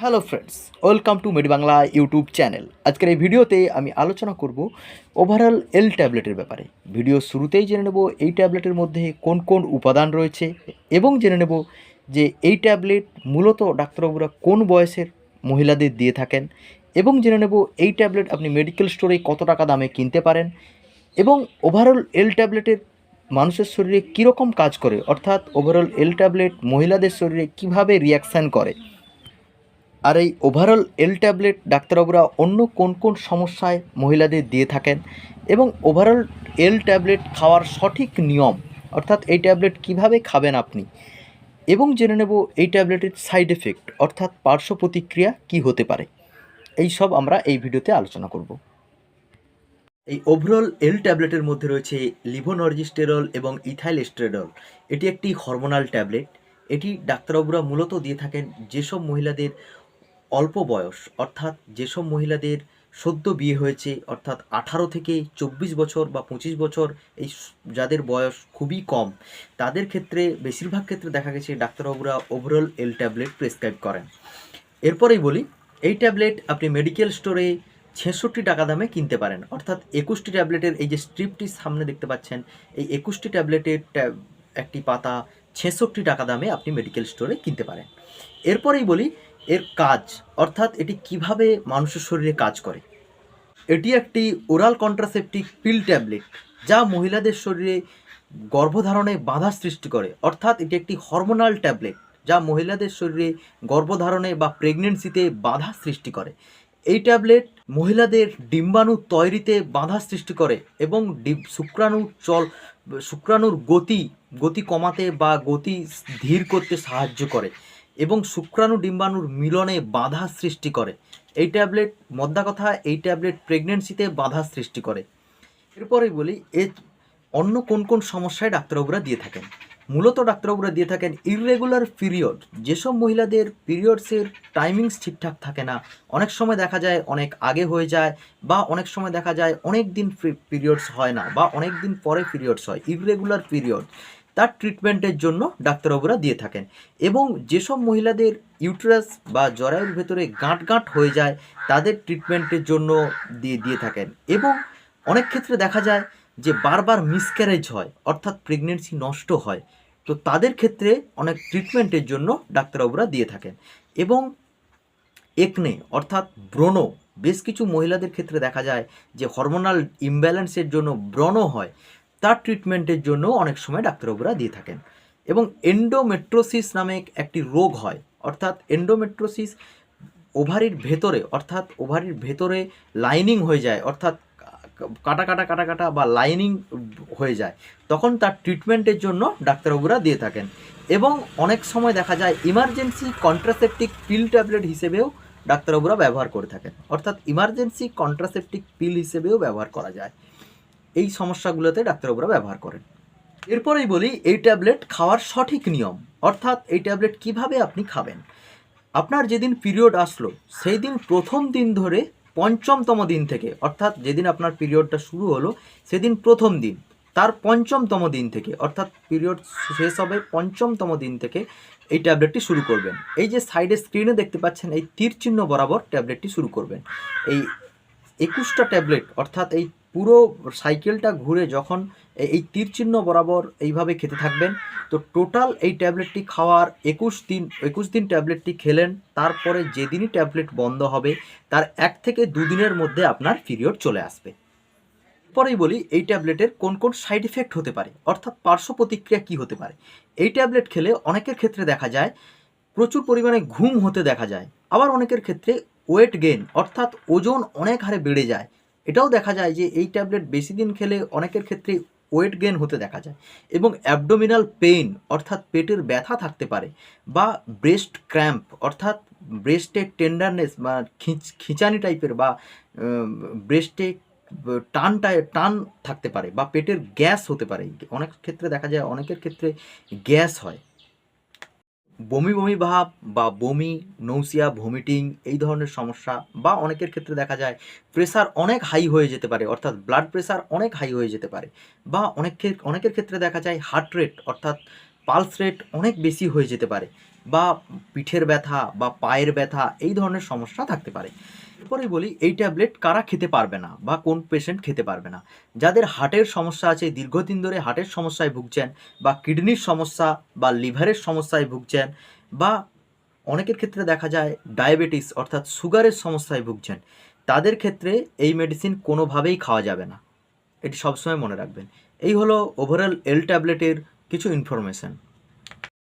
Hello friends, welcome to মেডি Bangla YouTube channel. আজকের এই ভিডিওতে আমি আলোচনা করব ওভারঅল এল ট্যাবলেটের ব্যাপারে। ভিডিও শুরুতেই জেনে নেব এই ট্যাবলেটের মধ্যে কোন কোন উপাদান রয়েছে এবং জেনে নেব যে এই ট্যাবলেট মূলত ডাক্তারবাবুরা কোন বয়সের মহিলাদের দিয়ে থাকেন এবং জেনে নেব এই ট্যাবলেট আপনি মেডিকেল স্টোরে কত টাকা দামে কিনতে পারেন এবং ওভারঅল এল ট্যাবলেটের মানুষের শরীরে কীরকম কাজ করে, অর্থাৎ ওভারঅল এল ট্যাবলেট মহিলাদের শরীরে কীভাবে রিয়াকশান করে। আর এই ওভারঅল এল ট্যাবলেট ডাক্তারবাবুরা অন্য কোন কোন সমস্যায় মহিলাদের দিয়ে থাকেন এবং ওভারঅল এল ট্যাবলেট খাওয়ার সঠিক নিয়ম, অর্থাৎ এই ট্যাবলেট কিভাবে খাবেন আপনি, এবং জেনে নেব এই ট্যাবলেটের সাইড এফেক্ট অর্থাৎ পার্শ্ব প্রতিক্রিয়া কী হতে পারে। এই সব আমরা এই ভিডিওতে আলোচনা করব। এই ওভারঅল এল ট্যাবলেটের মধ্যে রয়েছে লিভোনর্জিস্টেরল এবং ইথাইল এস্ট্রেডল। এটি একটি হরমোনাল ট্যাবলেট। এটি ডাক্তারবাবুরা মূলত দিয়ে থাকেন যেসব মহিলাদের অল্প বয়স, অর্থাৎ যেসব মহিলাদের সদ্য বিয়ে হয়েছে, অর্থাৎ 18 থেকে 24 বছর বা 25 বছর, এই যাদের বয়স খুবই কম, তাদের ক্ষেত্রে বেশিরভাগ ক্ষেত্রে দেখা গেছে ডাক্তারবাবুরা ওভারঅল এল ট্যাবলেট প্রেসক্রাইব করেন। এরপরেই বলি, এই ট্যাবলেট আপনি মেডিকেল স্টোরে 66 টাকা দামে কিনতে পারেন, অর্থাৎ 21টি ট্যাবলেটের এই যে স্ট্রিপটি সামনে দেখতে পাচ্ছেন, এই 21টি ট্যাবলেটের একটি পাতা 66 টাকা দামে আপনি মেডিকেল স্টোরে কিনতে পারেন। এরপরেই বলি এর কাজ, অর্থাৎ এটি কিভাবে মানুষের শরীরে কাজ করে। এটি একটি ওরাল কন্ট্রাসেপটিভ পিল ট্যাবলেট যা মহিলাদের শরীরে গর্ভধারণে বাধা সৃষ্টি করে, অর্থাৎ এটি একটি হরমোনাল ট্যাবলেট যা মহিলাদের শরীরে গর্ভধারণে বা প্রেগনেন্সিতে বাধা সৃষ্টি করে। এই ট্যাবলেট মহিলাদের ডিম্বাণু তৈরিতে বাধা সৃষ্টি করে এবং শুক্রাণুর গতি কমাতে বা গতি ধীর করতে সাহায্য করে এবং শুক্রাণু ডিম্বাণুর মিলনে বাধা সৃষ্টি করে। এই ট্যাবলেট, মোদ্দা কথা, এই ট্যাবলেট প্রেগনেন্সিতে বাধা সৃষ্টি করে। এরপরেই বলি এর অন্য কোন কোন সমস্যায় ডাক্তারবাবুরা দিয়ে থাকেন। মূলত ডাক্তারবাবুরা দিয়ে থাকেন ইররেগুলার পিরিয়ড, যেসব মহিলাদের পিরিয়ডসের টাইমিংস ঠিকঠাক থাকে না, অনেক সময় দেখা যায় অনেক আগে হয়ে যায় বা অনেক সময় দেখা যায় অনেক দিন পিরিয়ডস হয় না বা অনেক দিন পরে পিরিয়ডস হয়, ইররেগুলার পিরিয়ড, তার ট্রিটমেন্টের জন্য ডাক্তারবাবুরা দিয়ে থাকেন। এবং যেসব মহিলাদের ইউটেরাস বা জরায়ুর ভেতরে গাঁট হয়ে যায়, তাদের ট্রিটমেন্টের জন্য দিয়ে থাকেন। এবং অনেক ক্ষেত্রে দেখা যায় যে বারবার মিসক্যারেজ হয়, অর্থাৎ প্রেগনেন্সি নষ্ট হয়, তো তাদের ক্ষেত্রে অনেক ট্রিটমেন্টের জন্য ডাক্তারবাবুরা দিয়ে থাকেন। এবং একনে অর্থাৎ ব্রণ, বেশ কিছু মহিলাদের ক্ষেত্রে দেখা যায় যে হরমোনাল ইমব্যালেন্সের জন্য ব্রণ হয়, তার ট্রিটমেন্টের জন্য অনেক সময় ডাক্তারবাবুরা দিয়ে থাকেন। এবং এন্ডোমেট্রোসিস নামে একটি রোগ হয়, অর্থাৎ এন্ডোমেট্রোসিস ওভারির ভেতরে লাইনিং হয়ে যায়, অর্থাৎ কাটা বা লাইনিং হয়ে যায়, তখন তার ট্রিটমেন্টের জন্য ডাক্তারবাবুরা দিয়ে থাকেন। এবং অনেক সময় দেখা যায় ইমার্জেন্সি কন্ট্রাসেপটিভ পিল ট্যাবলেট হিসেবেও ডাক্তারবাবুরা ব্যবহার করে থাকেন, অর্থাৎ ইমার্জেন্সি কন্ট্রাসেপটিভ পিল হিসেবেও ব্যবহার করা যায়। এই সমস্যাগুলোতে ডাক্তারবাবুরা ব্যবহার করেন। এরপরেই বলি এই ট্যাবলেট খাওয়ার সঠিক নিয়ম, অর্থাৎ এই ট্যাবলেট কিভাবে আপনি খাবেন। আপনার যেদিন পিরিয়ড আসলো সেই দিন প্রথম দিন ধরে পঞ্চমতম দিন থেকে, অর্থাৎ যেদিন আপনার পিরিয়ডটা শুরু হলো সেদিন প্রথম দিন, তার পঞ্চমতম দিন থেকে, অর্থাৎ পিরিয়ড শেষ হবে পঞ্চমতম দিন থেকে এই ট্যাবলেটটি শুরু করবেন। এই যে সাইডে স্ক্রিনে দেখতে পাচ্ছেন এই তীর চিহ্ন বরাবর ট্যাবলেটটি শুরু করবেন। এই 21টা ট্যাবলেট, অর্থাৎ এই পুরো সাইকেলটা ঘুরে যখন এই তীর চিহ্ন বরাবর এইভাবে খেতে থাকবেন, তো টোটাল এই ট্যাবলেটটি খাওয়ার 21 দিন ট্যাবলেটটি খেলেন, তারপরে যেদিনই ট্যাবলেট বন্ধ হবে তার 1 থেকে 2 দিনের মধ্যে আপনার পিরিয়ড চলে আসবে। পরেই বলি এই ট্যাবলেটের কোন কোন সাইড এফেক্ট হতে পারে, অর্থাৎ পার্শ্ব প্রতিক্রিয়া কী হতে পারে। এই ট্যাবলেট খেলে অনেকের ক্ষেত্রে দেখা যায় প্রচুর পরিমাণে ঘুম হতে দেখা যায়, আবার অনেকের ক্ষেত্রে ওয়েট গেইন, অর্থাৎ ওজন অনেক হারে বেড়ে যায়। এটাও দেখা যায় যে এই ট্যাবলেট বেশি দিন খেলে অনেকের ক্ষেত্রে ওয়েট গেইন হতে দেখা যায়। এবং অ্যাবডোমিনাল পেইন, অর্থাৎ পেটের ব্যথা থাকতে পারে, বা ব্রেস্ট ক্র্যাম্প, অর্থাৎ ব্রেস্টের টেন্ডারনেস বা খিঁচানি টাইপের বা ব্রেস্টে টান থাকতে পারে, বা পেটের গ্যাস হতে পারে। অনেক ক্ষেত্রে দেখা যায় অনেকের ক্ষেত্রে গ্যাস হয়, বমি ভাব বা বমি, নৌসিয়া, ভমিটিং, এই ধরনের সমস্যা। বা অনেকের ক্ষেত্রে দেখা যায় প্রেসার অনেক হাই হয়ে যেতে পারে, অর্থাৎ ব্লাড প্রেসার অনেক হাই হয়ে যেতে পারে। বা অনেকের ক্ষেত্রে দেখা যায় হার্ট রেট, অর্থাৎ পালস রেট অনেক বেশি হয়ে যেতে পারে। বা পিঠের ব্যথা বা পায়ের ব্যথা এই ধরনের সমস্যা থাকতে পারে। এরপরেই বলি এই ট্যাবলেট কারা খেতে পারবে না বা কোন পেশেন্ট খেতে পারবে না। যাদের হার্টের সমস্যা আছে, দীর্ঘদিন ধরে হার্টের সমস্যায় ভুগছেন, বা কিডনির সমস্যা বা লিভারের সমস্যায় ভুগছেন, বা অনেকের ক্ষেত্রে দেখা যায় ডায়াবেটিস অর্থাৎ সুগারের সমস্যায় ভুগছেন, তাদের ক্ষেত্রে এই মেডিসিন কোনোভাবেই খাওয়া যাবে না। এটি সবসময় মনে রাখবেন। এই হলো ওভারঅল এল ট্যাবলেটের কিছু ইনফরমেশান।